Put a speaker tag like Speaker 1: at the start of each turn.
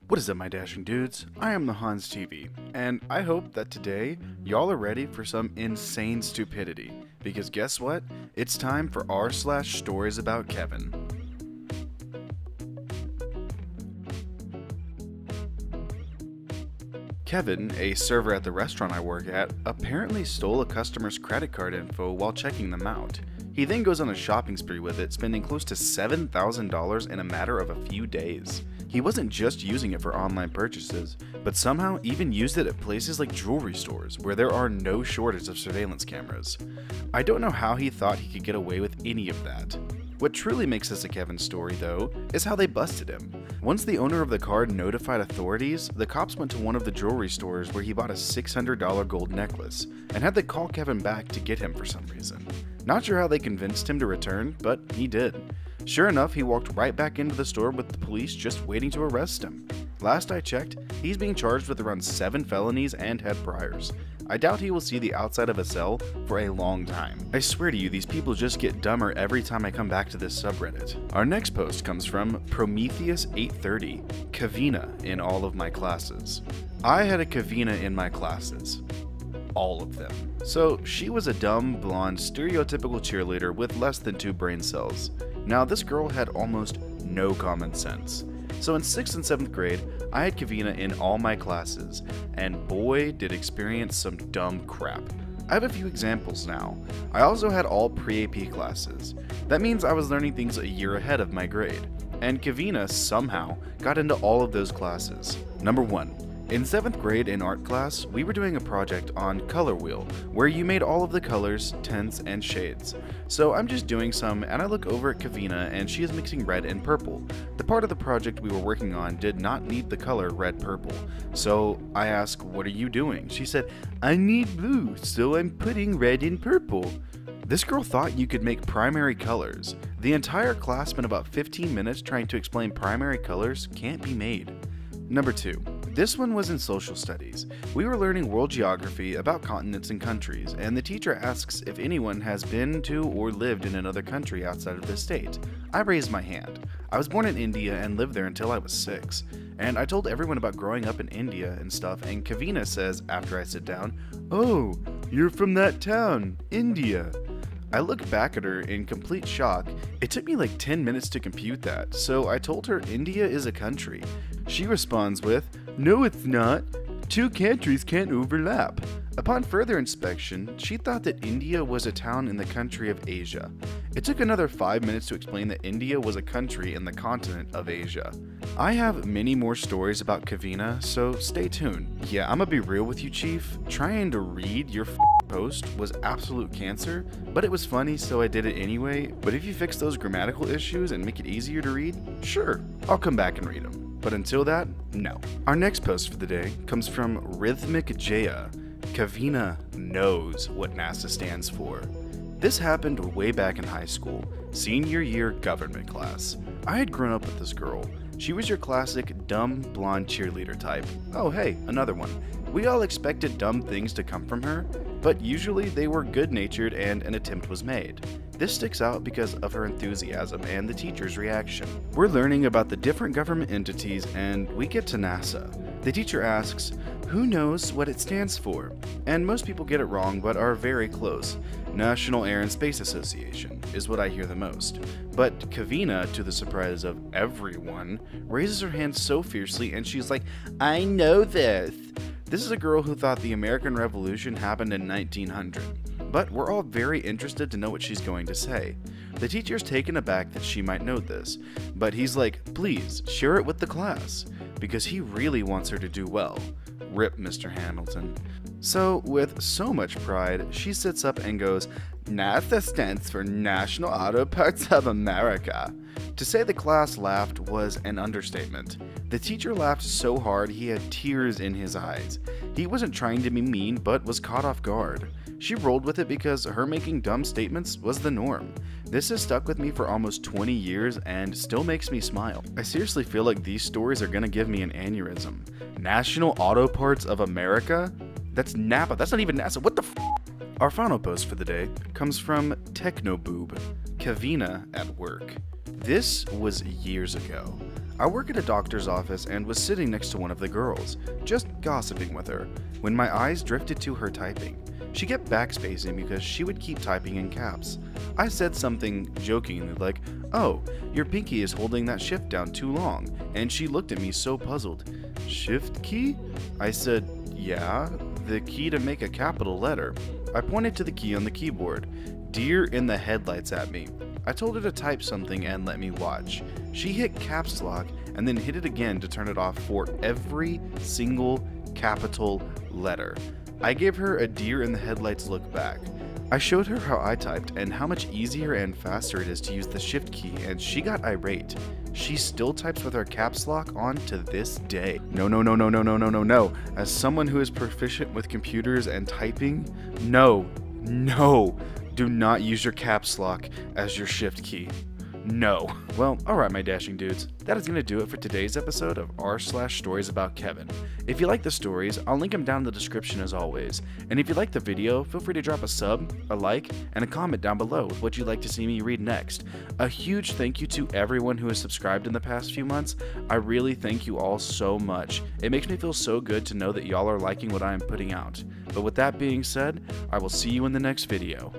Speaker 1: What is up, my dashing dudes? I am the Hans TV, and I hope that today y'all are ready for some insane stupidity, because guess what? It's time for r/stories about Kevin. Kevin, a server at the restaurant I work at, apparently stole a customer's credit card info while checking them out. He then goes on a shopping spree with it, spending close to $7,000 in a matter of a few days. He wasn't just using it for online purchases, but somehow even used it at places like jewelry stores, where there are no shortage of surveillance cameras. I don't know how he thought he could get away with any of that. What truly makes this a Kevin story, though, is how they busted him. Once the owner of the card notified authorities, the cops went to one of the jewelry stores where he bought a $600 gold necklace, and had to call Kevin back to get him for some reason. Not sure how they convinced him to return, but he did. Sure enough, he walked right back into the store with the police just waiting to arrest him. Last I checked, he's being charged with around 7 felonies and had priors. I doubt he will see the outside of a cell for a long time. I swear to you, these people just get dumber every time I come back to this subreddit. Our next post comes from Prometheus830, Covina in all of my classes. I had a Covina in my classes. All of them. So she was a dumb, blonde, stereotypical cheerleader with less than 2 brain cells. Now this girl had almost no common sense. So in 6th and 7th grade, I had Covina in all my classes, and boy did experience some dumb crap. I have a few examples now. I also had all pre-AP classes. That means I was learning things a year ahead of my grade, and Covina somehow got into all of those classes. Number 1. In 7th grade in art class, we were doing a project on Color Wheel, where you made all of the colors, tints, and shades. So I'm just doing some, and I look over at Covina, and she is mixing red and purple. The part of the project we were working on did not need the color red-purple. So I asked, "What are you doing?" She said, "I need blue, so I'm putting red in purple." This girl thought you could make primary colors. The entire class spent about 15 minutes trying to explain primary colors can't be made. Number 2. This one was in social studies. We were learning world geography about continents and countries, and the teacher asks if anyone has been to or lived in another country outside of the state. I raised my hand. I was born in India and lived there until I was 6, and I told everyone about growing up in India and stuff, and Covina says after I sit down, "Oh, you're from that town, India." I look back at her in complete shock. It took me like 10 minutes to compute that, so I told her India is a country. She responds with, "No, it's not. 2 countries can't overlap." Upon further inspection, she thought that India was a town in the country of Asia. It took another 5 minutes to explain that India was a country in the continent of Asia. I have many more stories about Covina, so stay tuned. Yeah, I'm gonna be real with you, Chief. Trying to read your post was absolute cancer, but it was funny, so I did it anyway. But if you fix those grammatical issues and make it easier to read, sure, I'll come back and read them. But until that, no. Our next post for the day comes from Rhythmic Jaya. Covina knows what NASA stands for. This happened way back in high school, senior year government class. I had grown up with this girl. She was your classic dumb blonde cheerleader type. Oh hey, another one. We all expected dumb things to come from her, but usually they were good-natured and an attempt was made. This sticks out because of her enthusiasm and the teacher's reaction. We're learning about the different government entities and we get to NASA. The teacher asks, "Who knows what it stands for?" And most people get it wrong but are very close. National Air and Space Association is what I hear the most. But Covina, to the surprise of everyone, raises her hand so fiercely and she's like, "I know this." This is a girl who thought the American Revolution happened in 1900. But we're all very interested to know what she's going to say. The teacher's taken aback that she might know this, but he's like, "Please, share it with the class," because he really wants her to do well. Rip Mr. Hamilton. So, with so much pride, she sits up and goes, "NASA stands for National Auto Parts of America." To say the class laughed was an understatement. The teacher laughed so hard he had tears in his eyes. He wasn't trying to be mean, but was caught off guard. She rolled with it because her making dumb statements was the norm. This has stuck with me for almost 20 years and still makes me smile. I seriously feel like these stories are gonna give me an aneurysm. National Auto Parts of America? That's NAPA, that's not even NASA, what the f***? Our final post for the day comes from TechNoBoob. Covina at work. This was years ago. I work at a doctor's office and was sitting next to one of the girls, just gossiping with her, when my eyes drifted to her typing. She kept backspacing because she would keep typing in caps. I said something jokingly like, "Oh, your pinky is holding that shift down too long," and she looked at me so puzzled. "Shift key?" I said, "Yeah, the key to make a capital letter." I pointed to the key on the keyboard. Deer in the headlights at me. I told her to type something and let me watch. She hit caps lock and then hit it again to turn it off for every single capital letter. I gave her a deer in the headlights look back. I showed her how I typed and how much easier and faster it is to use the shift key, and she got irate. She still types with her caps lock on to this day. No. As someone who is proficient with computers and typing, no. Do not use your caps lock as your shift key. No. Well, alright my dashing dudes, that is going to do it for today's episode of r/StoriesAboutKevin. If you like the stories, I'll link them down in the description as always. And if you like the video, feel free to drop a sub, a like, and a comment down below with what you'd like to see me read next. A huge thank you to everyone who has subscribed in the past few months. I really thank you all so much. It makes me feel so good to know that y'all are liking what I am putting out. But with that being said, I will see you in the next video.